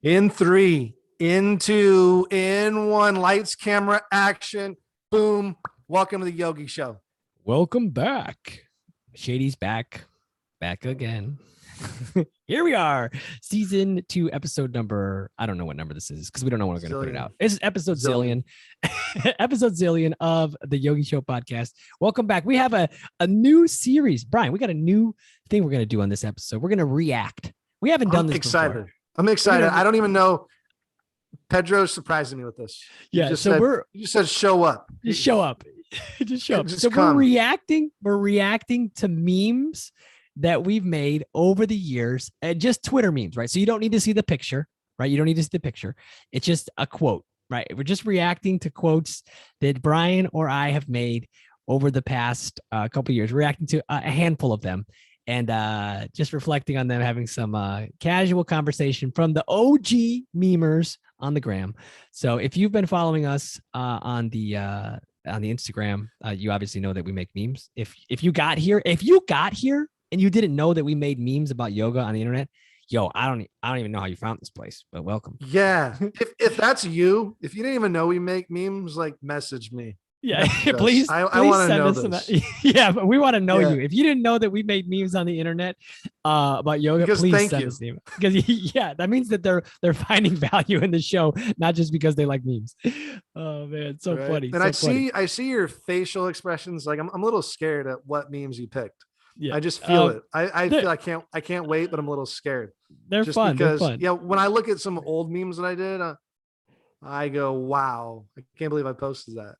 In three, in two, in one. Lights, camera, action. Boom. Welcome to the Yogi Show. Welcome back. Shady's back again. Here we are, season 2, episode number. I don't know what number this is because we don't know when we're going to put it out. It's episode zillion. Episode zillion of the Yogi Show podcast. Welcome back. We have a new series. Brian, we got a new thing we're going to do on this episode. We're going to react. We haven't done this before. I'm excited. I don't even know. Pedro's surprising me with this. Yeah, you said show up. Just show up. Just show up. Just so come. We're reacting to memes that we've made over the years, and just Twitter memes, right? So you don't need to see the picture, right? You don't need to see the picture. It's just a quote, right? We're just reacting to quotes that Brian or I have made over the past couple of years, reacting to a handful of them. And just reflecting on them, having some casual conversation from the OG memers on the gram. So if you've been following us on the Instagram, you obviously know that we make memes. If you got here and you didn't know that we made memes about yoga on the internet, yo, I don't even know how you found this place, but welcome. Yeah, if that's you, if you didn't even know we make memes, like message me. Yeah, please. I want to know this. Yeah, but we want to know you. If you didn't know that we made memes on the internet about yoga, please send us an email. Because yeah, that means that they're finding value in the show, not just because they like memes. Oh man, so funny. And I see your facial expressions. Like I'm a little scared at what memes you picked. Yeah, I just feel it. I feel I can't wait, but I'm a little scared. They're just fun. Because, they're fun. Yeah, when I look at some old memes that I did, I go, wow, I can't believe I posted that.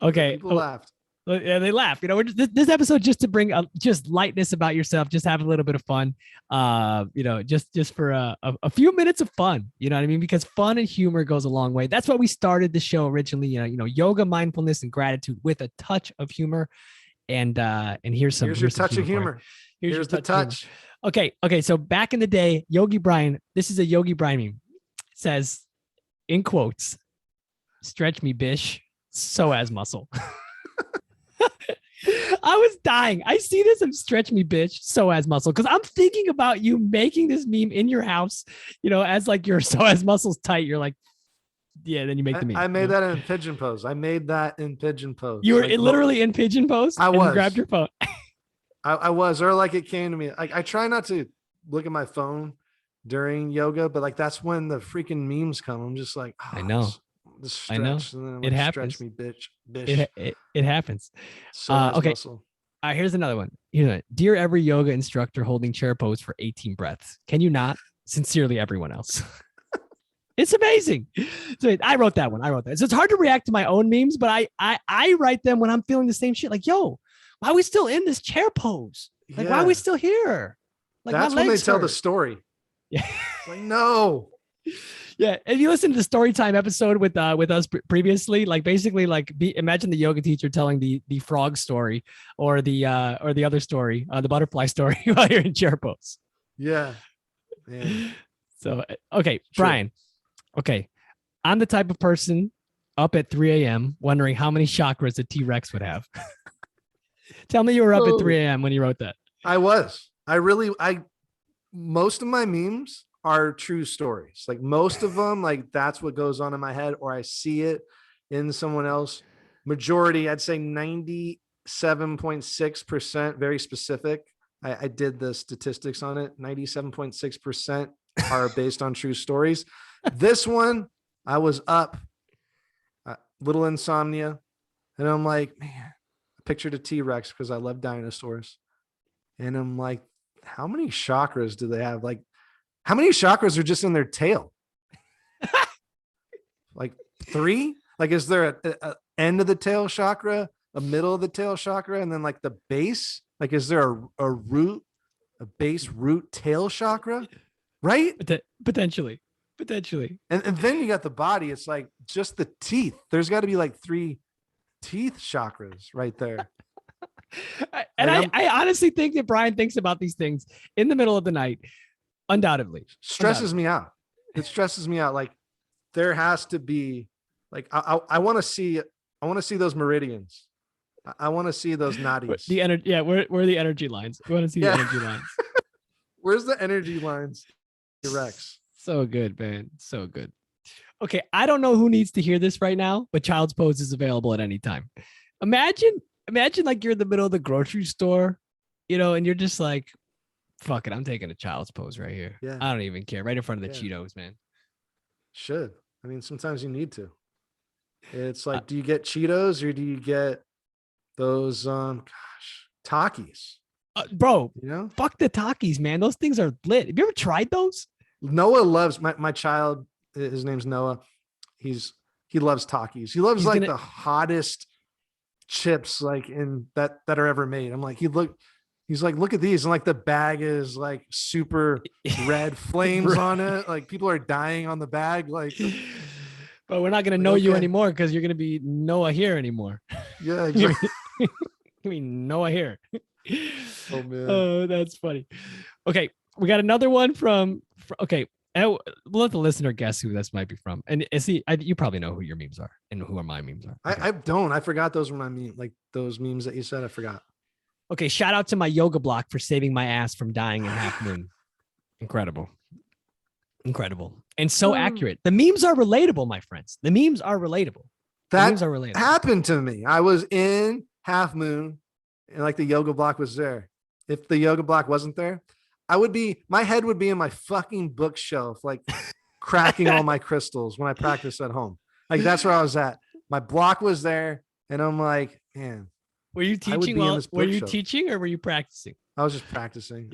Okay. People laughed. Yeah, they laughed. You know, we're this episode just to bring just lightness about yourself, just have a little bit of fun. You know, just for a few minutes of fun. You know what I mean? Because fun and humor goes a long way. That's why we started the show originally. You know, yoga, mindfulness, and gratitude with a touch of humor. And here's your touch of humor. Here's the touch. Okay. So back in the day, Yogi Bryan. This is a Yogi Bryan meme. It says, in quotes, "Stretch me, bish. So as muscle." I was dying. I see this and stretch me, bitch. So as muscle. Because I'm thinking about you making this meme in your house, you know, as like your so as muscles tight. You're like, yeah, then you make the meme. I made that in pigeon pose. You were literally in pigeon pose? I was. You grabbed your phone. I was, or like it came to me. Like I try not to look at my phone during yoga, but like that's when the freaking memes come. I'm just like, oh, I know. I know it happens. Stretch me, bitch. It happens. So okay. Here's another one. You know, dear every yoga instructor holding chair pose for 18 breaths. Can you not? Sincerely, everyone else. It's amazing. So I wrote that one. So it's hard to react to my own memes, but I write them when I'm feeling the same shit. Like, yo, why are we still in this chair pose? Like, why are we still here? Like, that's when they tell the story. Yeah. Like, no. Yeah, if you listen to the story time episode with us previously, like basically like imagine the yoga teacher telling the frog story or the other story, the butterfly story while you're in chair pose. Yeah. Man. So okay, sure. Brian. Okay, I'm the type of person up at 3 a.m. wondering how many chakras a T-Rex would have. Tell me you were up at 3 a.m. when you wrote that. I was. Most of my memes are true stories. Like most of them, like that's what goes on in my head, or I see it in someone else. Majority, I'd say 97.6%, very specific. I did the statistics on it. 97.6% are based on true stories. This one, I was up, little insomnia, and I'm like, man, I pictured a T-Rex because I love dinosaurs. And I'm like, how many chakras do they have? Like, how many chakras are just in their tail? Like 3? Like, is there a end of the tail chakra, a middle of the tail chakra, and then like the base? Like, is there a root, a base root tail chakra? Right? Potentially. And then you got the body. It's like just the teeth. There's got to be like 3 teeth chakras right there. I honestly think that Brian thinks about these things in the middle of the night. Undoubtedly. Stresses me out. It stresses me out. Like there has to be like, I want to see those meridians. I want to see those nadis. The energy. Yeah. Where are the energy lines? We want to see the energy lines. Where's the energy lines? T-Rex. So good, man. So good. Okay, I don't know who needs to hear this right now, but Child's Pose is available at any time. Imagine like you're in the middle of the grocery store, and you're just like, fuck it, I'm taking a Child's Pose right here. Yeah. I don't even care. Right in front of the Yeah. Cheetos, man. Should. I mean, sometimes you need to. It's like, do you get Cheetos or do you get those Takis? Bro, You know? fuck the Takis, man. Those things are lit. Have you ever tried those? Noah loves my child. His name's Noah. He loves Takis. He loves the hottest chips like in that are ever made. I'm like, he's like, look at these. And like the bag is like super red flames on it. Like people are dying on the bag. Like, but we're not going to know you anymore because you're going to be Noah here anymore. Yeah, exactly. I mean, Noah here. Oh, man. Oh, that's funny. Okay. We got another one from okay. We'll let the listener guess who this might be from. And you probably know who your memes are and who my memes are. Okay. I don't. I forgot those were my memes. Like those memes that you said, I forgot. Okay. Shout out to my yoga block for saving my ass from dying in Half Moon. Incredible. And so accurate. The memes are relatable, my friends. The memes are relatable. That happened to me. I was in Half Moon and like the yoga block was there. If the yoga block wasn't there, my head would be in my fucking bookshelf, like cracking all my crystals when I practice at home. Like that's where I was at. My block was there. And I'm like, man. Were you teaching? Were you teaching or were you practicing? I was just practicing.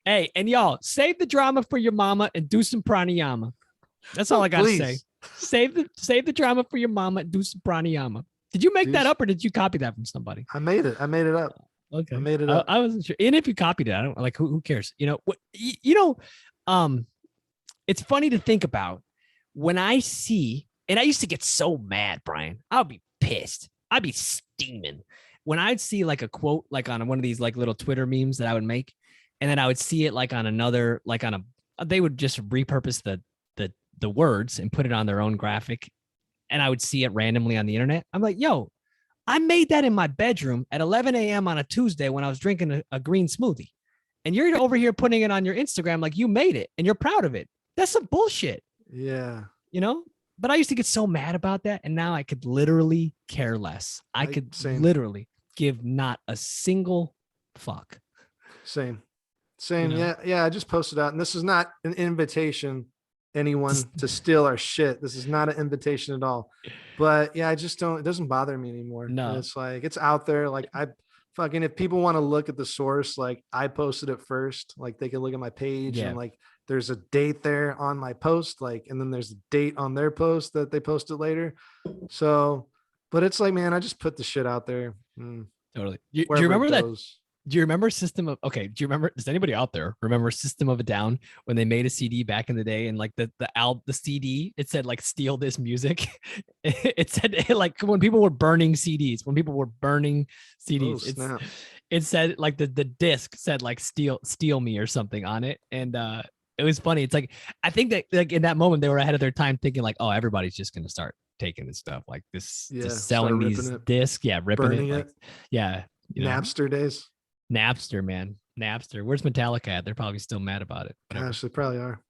Hey, and y'all, save the drama for your mama and do some pranayama. That's all I gotta say. Save the drama for your mama and do some pranayama. Did you make that up or did you copy that from somebody? I made it up. Okay. I made it up. I wasn't sure. And if you copied it, I don't like who cares? It's funny to think about when I see, and I used to get so mad, Brian. I would be pissed. I'd be steaming when I'd see like a quote, like on one of these like little Twitter memes that I would make. And then I would see it like on another, like on they would just repurpose the words and put it on their own graphic. And I would see it randomly on the internet. I'm like, yo, I made that in my bedroom at 11 a.m. on a Tuesday when I was drinking a green smoothie. And you're over here putting it on your Instagram like you made it and you're proud of it. That's some bullshit. Yeah. But I used to get so mad about that. And now I could literally care less. I could literally give not a single fuck. Same. Yeah. I just posted out, and this is not an invitation anyone to steal our shit. This is not an invitation at all. But yeah, it doesn't bother me anymore. No, it's like it's out there. Like if people want to look at the source, like I posted it first, like they can look at my page and like there's a date there on my post, like, and then there's a date on their post that they posted later. So, but it's like, man, I just put the shit out there. Totally. Do you remember that? Do you remember does anybody out there remember System of a Down when they made a CD back in the day and like the CD, it said like steal this music. It said like when people were burning CDs, it said like the disc said like steal me or something on it. And it was funny. It's like, I think that like in that moment they were ahead of their time thinking like, oh, everybody's just going to start taking this stuff like this, just selling these discs. Yeah. Ripping it. Like, Napster days. Napster, man. Napster. Where's Metallica at? They're probably still mad about it. Gosh, they probably are.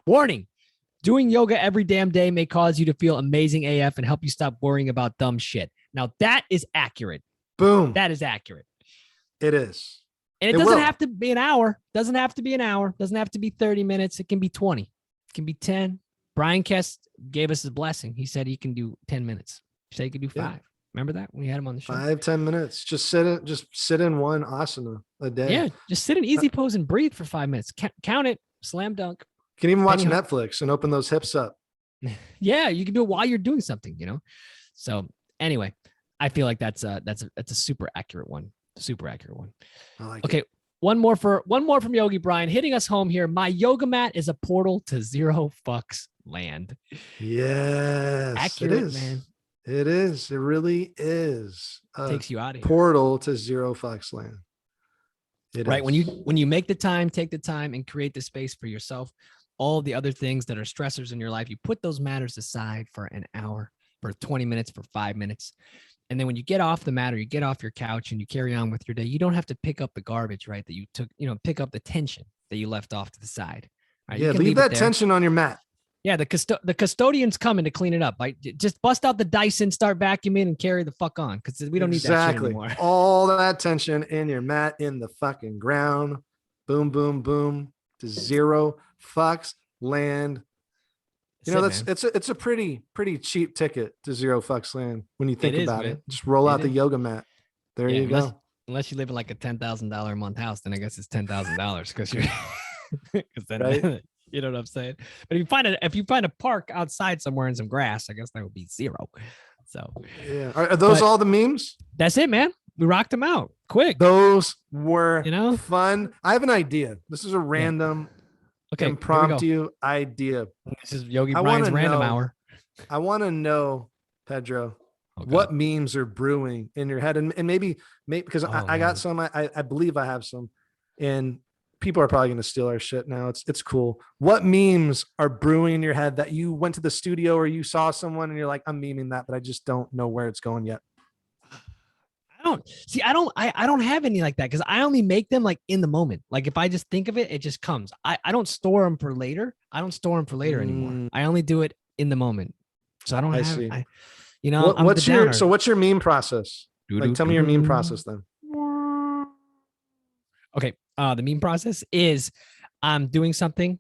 Warning. Doing yoga every damn day may cause you to feel amazing AF and help you stop worrying about dumb shit. Now, that is accurate. Boom. That is accurate. It is. And it doesn't have to be an hour. Doesn't have to be an hour. Doesn't have to be 30 minutes. It can be 20. It can be 10. Brian Kest gave us his blessing. He said he can do 10 minutes. He said he could do 5. Yeah. Remember that when we had him on the show? 5-10 minutes. Just sit in one asana a day. Yeah, just sit in easy pose and breathe for 5 minutes. Count it. Slam dunk. You can even watch Netflix and open those hips up. Yeah, you can do it while you're doing something, So anyway, I feel like that's a super accurate one. Super accurate one. I like it. One more from Yogi Bryan hitting us home here. My yoga mat is a portal to zero fucks land. Yes, accurate, it is. Man. It is. It really is. Takes you out of here. Portal to zero fucks land. Right. When you make the time, take the time and create the space for yourself, all the other things that are stressors in your life, you put those matters aside for an hour, for 20 minutes, for 5 minutes. And then when you get off the mat or you get off your couch and you carry on with your day, you don't have to pick up the garbage, right? That you took, pick up the tension that you left off to the side. All right, Yeah, you can leave it that there. tension on your mat. Yeah, the custodian's coming to clean it up. Like, just bust out the Dyson, start vacuuming, and carry the fuck on, because we don't need that shit anymore. All that tension in your mat in the fucking ground. Boom, boom, boom. To 0 fucks land. It's a pretty cheap ticket to 0 fucks land when you think about it. Just roll out the yoga mat. There you go. Unless you live in like a $10,000 a month house, then I guess it's $10,000 because you're because then Right? you know what I'm saying. But if you find a park outside somewhere in some grass, I guess that would be 0. So yeah, are those all the memes? That's it, man. We rocked them out quick. Those were fun. I have an idea. This is a random impromptu idea. This is Yogi Bryan's random hour. I want to know, Pedro, what memes are brewing in your head, and maybe because I got some. I believe I have some, and people are probably going to steal our shit now. It's cool. What memes are brewing in your head that you went to the studio or you saw someone and you're like, I'm memeing that, but I just don't know where it's going yet. I don't have any like that, because I only make them like in the moment. Like if I just think of it, it just comes. I don't store them for later. I don't store them for later anymore. I only do it in the moment. So I don't have. See. What's your meme process? Like, tell me your meme process then. Okay. The meme process is I'm doing something,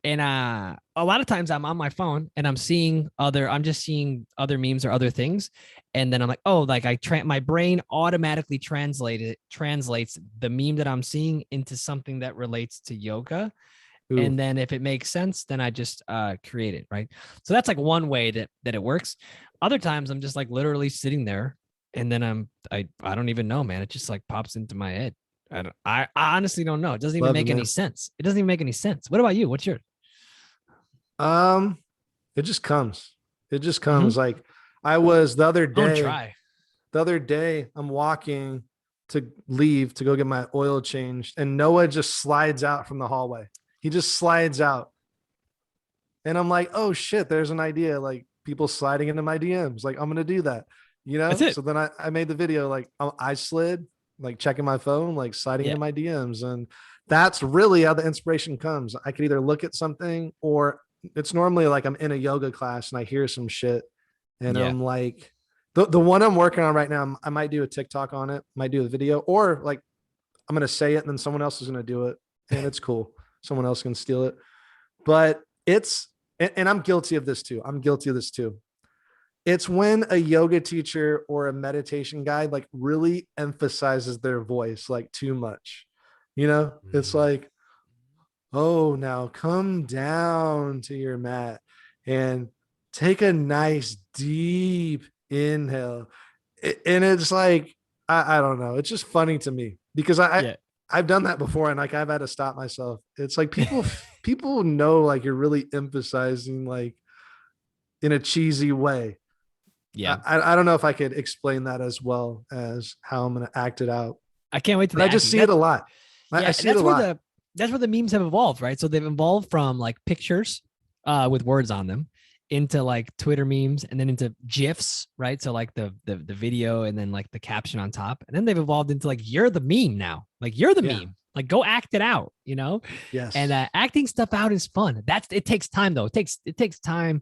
and a lot of times I'm on my phone and I'm just seeing other memes or other things, and then I'm like, oh, like my brain automatically translates the meme that I'm seeing into something that relates to yoga. Ooh. And then if it makes sense, then I just create it, right? So that's like one way that it works. Other times I'm just like literally sitting there, and then I don't even know, man. It just like pops into my head. I honestly don't know. It doesn't even make any sense. It doesn't even make any sense. What about you? What's yours? It just comes. Like I was the other day, I'm walking to leave to go get my oil changed, and Noah just slides out from the hallway. He just slides out. And I'm like, oh shit, there's an idea. Like, people sliding into my DMs. Like, I'm going to do that, So then I made the video, like I slid, like checking my phone, like sliding into my DMs. And that's really how the inspiration comes. I could either look at something, or it's normally like I'm in a yoga class and I hear some shit, and I'm like, the one I'm working on right now, I might do a TikTok on it, might do a video, or like I'm going to say it and then someone else is going to do it, and it's cool. Someone else can steal it. But and I'm guilty of this too. It's when a yoga teacher or a meditation guide like really emphasizes their voice like too much. It's like, oh, now come down to your mat and take a nice deep inhale. And it's like, I don't know. It's just funny to me because I've done that before, and like I've had to stop myself. It's like people know like you're really emphasizing like in a cheesy way. Yeah. I don't know if I could explain that as well as how I'm going to act it out. I can't wait to. I just see it a lot. I see it a lot. That's where the memes have evolved, right? So they've evolved from like pictures with words on them into like Twitter memes, and then into GIFs, right? So like the video and then like the caption on top. And then they've evolved into like, you're the meme now. Like, you're the meme. Like, go act it out, Yes. And acting stuff out is fun. It takes time though. It takes time,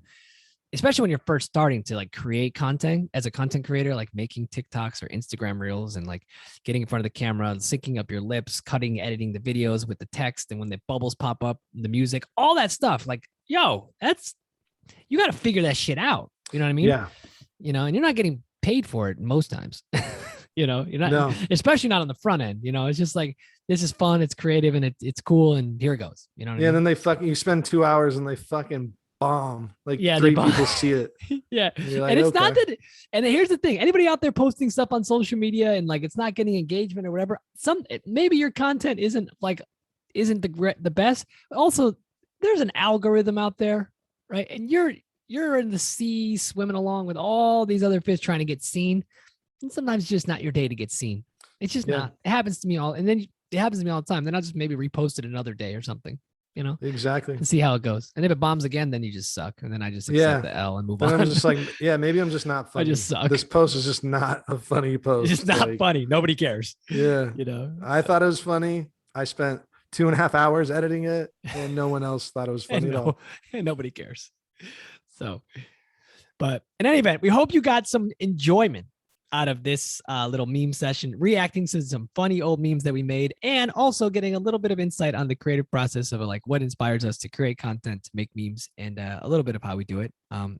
especially when you're first starting to like create content as a content creator, like making TikToks or Instagram reels, and like getting in front of the camera, syncing up your lips, editing the videos with the text. And when the bubbles pop up, the music, all that stuff, like, you got to figure that shit out. You know what I mean? Yeah. And you're not getting paid for it most times, you're not, especially not on the front end, it's just like, this is fun. It's creative and it's cool. And here it goes. You know what I mean? And then you spend 2 hours and they fucking bomb. Like 3 people see it. Yeah. Like, and it's not that. And here's the thing. Anybody out there posting stuff on social media and like, it's not getting engagement or whatever. Maybe your content isn't the best. Also, there's an algorithm out there, right? And you're in the sea swimming along with all these other fish trying to get seen. And sometimes it's just not your day to get seen. It's just not. It happens to me all the time. Then I'll just maybe repost it another day or something, Exactly. And see how it goes. And if it bombs again, then you just suck. And then I just accept the L and move on. I'm just like, maybe I'm just not funny. I just suck. This post is just not a funny post. It's just not funny. Nobody cares. Yeah. I thought it was funny. I spent 2.5 hours editing it, and no one else thought it was funny And at all. and nobody cares. So, but in any event, we hope you got some enjoyment out of this little meme session, reacting to some funny old memes that we made, and also getting a little bit of insight on the creative process of like what inspires us to create content, to make memes, and a little bit of how we do it.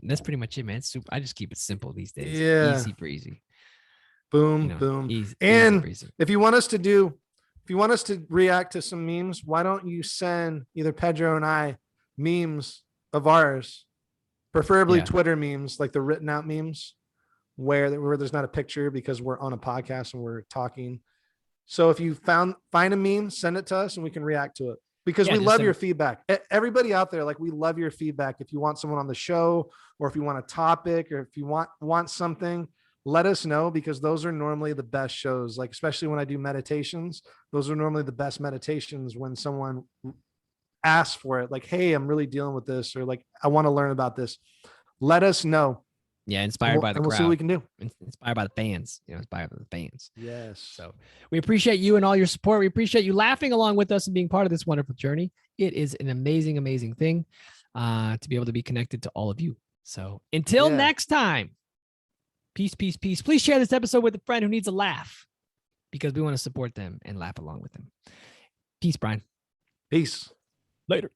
That's pretty much it, man. I just keep it simple these days. Yeah. Easy breezy. Boom, You know, boom. easy And breezy. if you want us to react to some memes, why don't you send either Pedro and I memes of ours, preferably Yeah. Twitter memes, like the written out memes where there's not a picture because we're on a podcast and we're talking. So if you find a meme, send it to us and we can react to it, because Yeah, we just love send- your feedback. Everybody out there, like, we love your feedback. If you want someone on the show, or if you want a topic, or if you want something, let us know, because those are normally the best shows. Like, especially when I do meditations, those are normally the best meditations when someone asks for it. Like, hey, I'm really dealing with this, or like, I want to learn about this. Let us know. Yeah, inspired by the and we'll crowd. see what we can do. Inspired by the fans, inspired by the fans. Yes. So we appreciate you and all your support. We appreciate you laughing along with us and being part of this wonderful journey. It is an amazing, amazing thing to be able to be connected to all of you. So until next time, peace, peace, peace. Please share this episode with a friend who needs a laugh, because we want to support them and laugh along with them. Peace, Brian. Peace. Later.